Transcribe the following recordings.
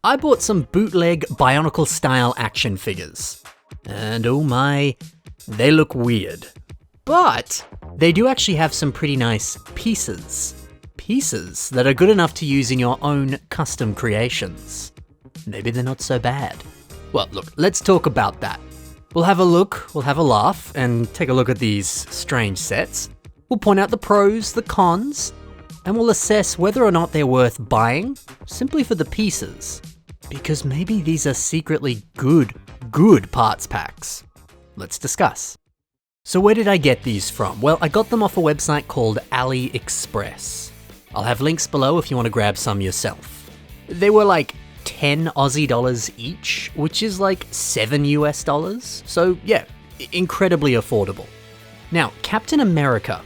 I bought some bootleg Bionicle style action figures. And oh my, they look weird. But they do actually have some pretty nice pieces. Pieces that are good enough to use in your own custom creations. Maybe they're not so bad. Well, look, let's talk about that. We'll have a look, we'll have a laugh, and take a look at these strange sets. We'll point out the pros, the cons, and we'll assess whether or not they're worth buying, simply for the pieces. Because maybe these are secretly good parts packs. Let's discuss. So where did I get these from? Well, I got them off a website called AliExpress. I'll have links below if you want to grab some yourself. They were like 10 Aussie dollars each, which is like $7 US. So yeah, incredibly affordable. Now, Captain America.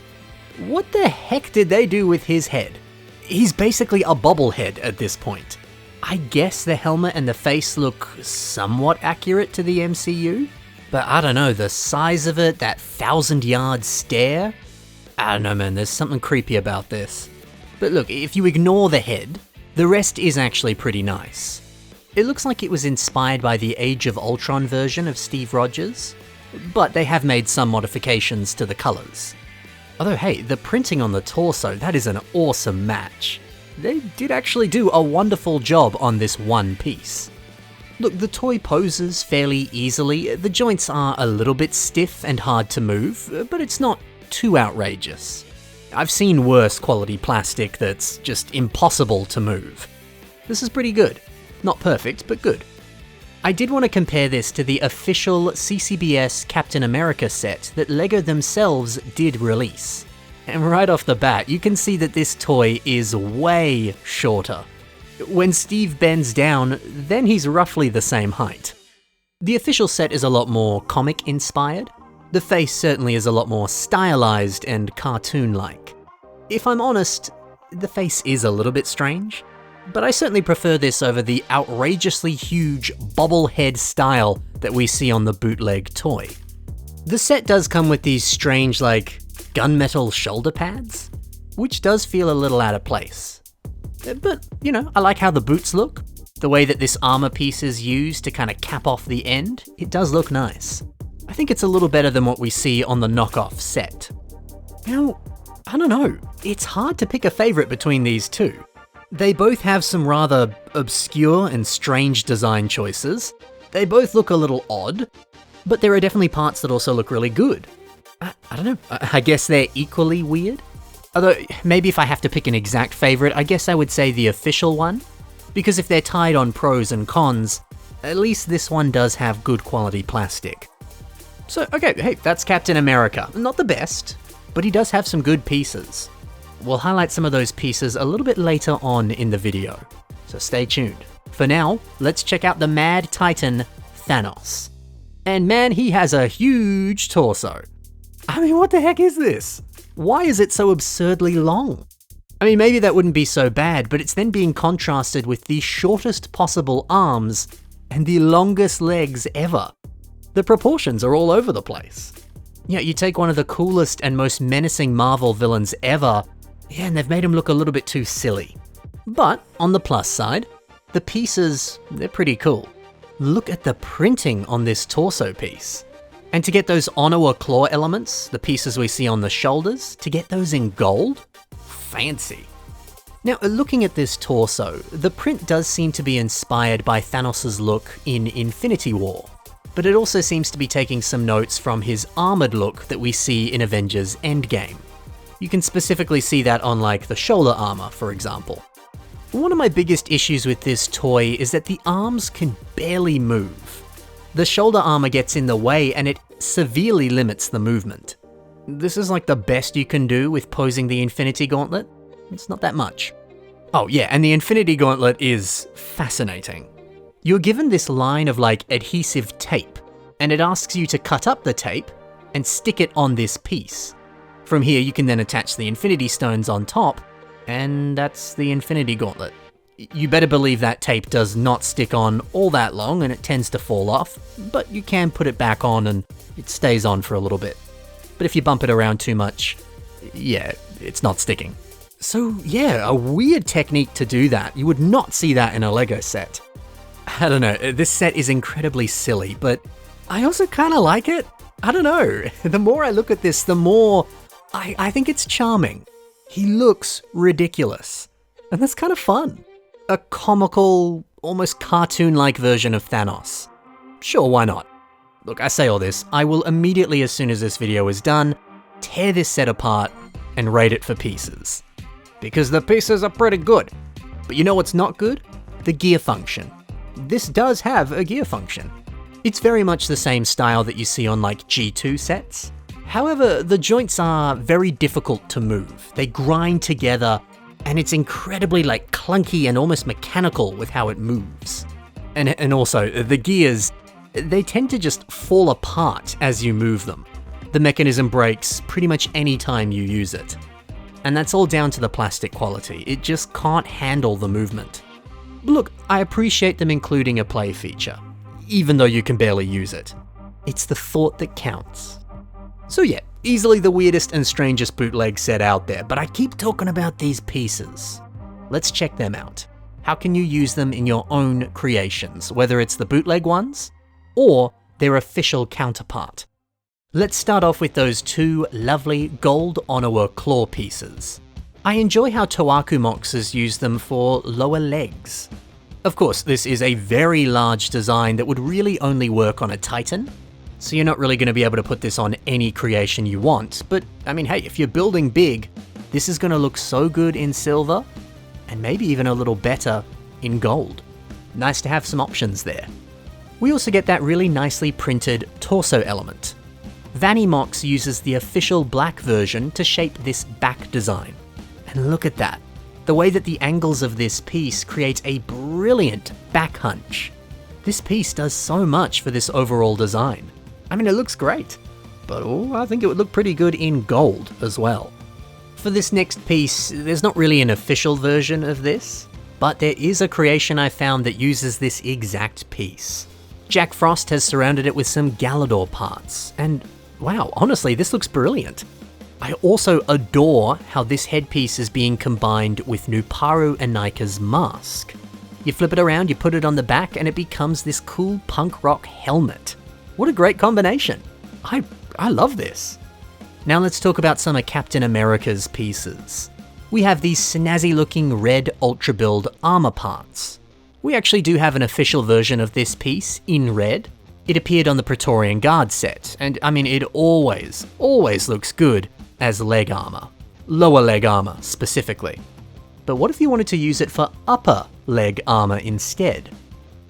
What the heck did they do with his head? He's basically a bobblehead at this point. I guess the helmet and the face look somewhat accurate to the MCU, but I don't know, the size of it, that 1,000-yard stare? I don't know, man, there's something creepy about this. But look, if you ignore the head, the rest is actually pretty nice. It looks like it was inspired by the Age of Ultron version of Steve Rogers, but they have made some modifications to the colours. Although hey, the printing on the torso, that is an awesome match. They did actually do a wonderful job on this one piece. Look, the toy poses fairly easily. The joints are a little bit stiff and hard to move, but it's not too outrageous. I've seen worse quality plastic that's just impossible to move. This is pretty good. Not perfect, but good. I did want to compare this to the official CCBS Captain America set that LEGO themselves did release. And right off the bat, you can see that this toy is way shorter. When Steve bends down, then he's roughly the same height. The official set is a lot more comic-inspired. The face certainly is a lot more stylized and cartoon-like. If I'm honest, the face is a little bit strange, but I certainly prefer this over the outrageously huge bobblehead style that we see on the bootleg toy. The set does come with these strange, like, gunmetal shoulder pads, which does feel a little out of place. But, you know, I like how the boots look. The way that this armor piece is used to kind of cap off the end, it does look nice. I think it's a little better than what we see on the knockoff set. Now, I don't know, it's hard to pick a favorite between these two. They both have some rather obscure and strange design choices. They both look a little odd, but there are definitely parts that also look really good. I don't know, I guess they're equally weird? Although, maybe if I have to pick an exact favorite, I guess I would say the official one. Because if they're tied on pros and cons, at least this one does have good quality plastic. So, okay, hey, that's Captain America. Not the best, but he does have some good pieces. We'll highlight some of those pieces a little bit later on in the video, so stay tuned. For now, let's check out the Mad Titan, Thanos. And man, he has a huge torso. I mean, what the heck is this? Why is it so absurdly long? I mean, maybe that wouldn't be so bad, but it's then being contrasted with the shortest possible arms and the longest legs ever. The proportions are all over the place. Yeah, you take one of the coolest and most menacing Marvel villains ever, yeah, and they've made him look a little bit too silly. But on the plus side, the pieces, they're pretty cool. Look at the printing on this torso piece. And to get those Honor claw elements, the pieces we see on the shoulders, to get those in gold? Fancy. Now, looking at this torso, the print does seem to be inspired by Thanos' look in Infinity War, but it also seems to be taking some notes from his armored look that we see in Avengers Endgame. You can specifically see that on like the shoulder armor, for example. One of my biggest issues with this toy is that the arms can barely move. The shoulder armor gets in the way and it severely limits the movement. This is like the best you can do with posing the Infinity Gauntlet. It's not that much. Oh yeah, and the Infinity Gauntlet is fascinating. You're given this line of like adhesive tape, and it asks you to cut up the tape and stick it on this piece. From here you can then attach the Infinity Stones on top, and that's the Infinity Gauntlet. You better believe that tape does not stick on all that long and it tends to fall off, but you can put it back on and it stays on for a little bit. But if you bump it around too much, yeah, it's not sticking. So yeah, a weird technique to do that. You would not see that in a LEGO set. I don't know, this set is incredibly silly, but I also kind of like it. I don't know, the more I look at this, the more I think it's charming. He looks ridiculous, and that's kind of fun. A comical, almost cartoon-like version of Thanos. Sure, why not? Look, I say all this, I will immediately, as soon as this video is done, tear this set apart and rate it for pieces. Because the pieces are pretty good. But you know what's not good? The gear function. This does have a gear function. It's very much the same style that you see on like G2 sets. However, the joints are very difficult to move. They grind together, and it's incredibly like clunky and almost mechanical with how it moves. And also, the gears, they tend to just fall apart as you move them. The mechanism breaks pretty much any time you use it. And that's all down to the plastic quality. It just can't handle the movement. Look, I appreciate them including a play feature, even though you can barely use it. It's the thought that counts. So yeah, easily the weirdest and strangest bootleg set out there, but I keep talking about these pieces. Let's check them out. How can you use them in your own creations, whether it's the bootleg ones or their official counterpart? Let's start off with those two lovely gold Onawa claw pieces. I enjoy how Toaku MOCs has used them for lower legs. Of course, this is a very large design that would really only work on a Titan, so you're not really going to be able to put this on any creation you want, but I mean, hey, if you're building big, this is going to look so good in silver, and maybe even a little better in gold. Nice to have some options there. We also get that really nicely printed torso element. Vanny MOCs uses the official black version to shape this back design. And look at that. The way that the angles of this piece create a brilliant back hunch. This piece does so much for this overall design. I mean, it looks great, but I think it would look pretty good in gold as well. For this next piece, there's not really an official version of this, but there is a creation I found that uses this exact piece. Jack Frost has surrounded it with some Galador parts, and wow, honestly, this looks brilliant. I also adore how this headpiece is being combined with Nuparu Enaika's mask. You flip it around, you put it on the back, and it becomes this cool punk rock helmet. What a great combination. I love this. Now let's talk about some of Captain America's pieces. We have these snazzy looking red Ultra Build armor parts. We actually do have an official version of this piece in red. It appeared on the Praetorian Guard set, and I mean, it always looks good as leg armor. Lower leg armor, specifically. But what if you wanted to use it for upper leg armor instead?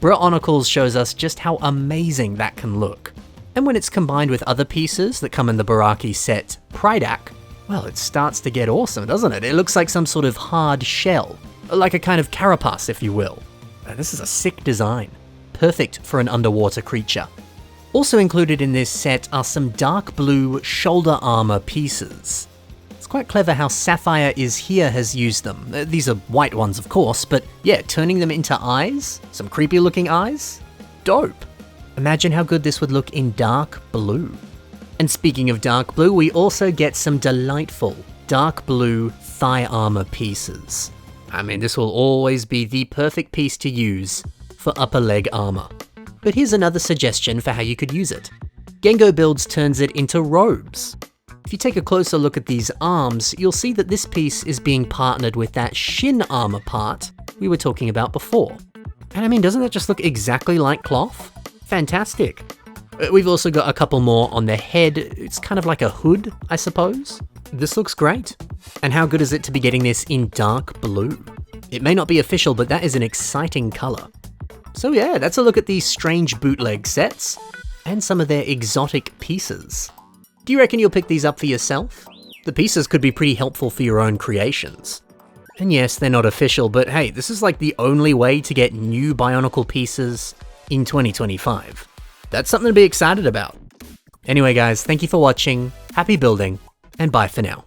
BIONICLES shows us just how amazing that can look. And when it's combined with other pieces that come in the Baraki set Pridak, well, it starts to get awesome, doesn't it? It looks like some sort of hard shell, like a kind of carapace, if you will. This is a sick design. Perfect for an underwater creature. Also included in this set are some dark blue shoulder armor pieces. It's quite clever how Sapphire Is Here has used them. These are white ones, of course, but yeah, turning them into eyes, some creepy looking eyes, dope. Imagine how good this would look in dark blue. And speaking of dark blue, we also get some delightful dark blue thigh armor pieces. I mean, this will always be the perfect piece to use for upper leg armor. But here's another suggestion for how you could use it. Gengo Builds turns it into robes. If you take a closer look at these arms, you'll see that this piece is being partnered with that shin armor part we were talking about before. And I mean, doesn't that just look exactly like cloth? Fantastic. We've also got a couple more on the head. It's kind of like a hood, I suppose. This looks great. And how good is it to be getting this in dark blue? It may not be official, but that is an exciting color. So yeah, that's a look at these strange bootleg sets and some of their exotic pieces. Do you reckon you'll pick these up for yourself? The pieces could be pretty helpful for your own creations. And yes, they're not official, but hey, this is like the only way to get new Bionicle pieces in 2025. That's something to be excited about. Anyway guys, thank you for watching, happy building, and bye for now.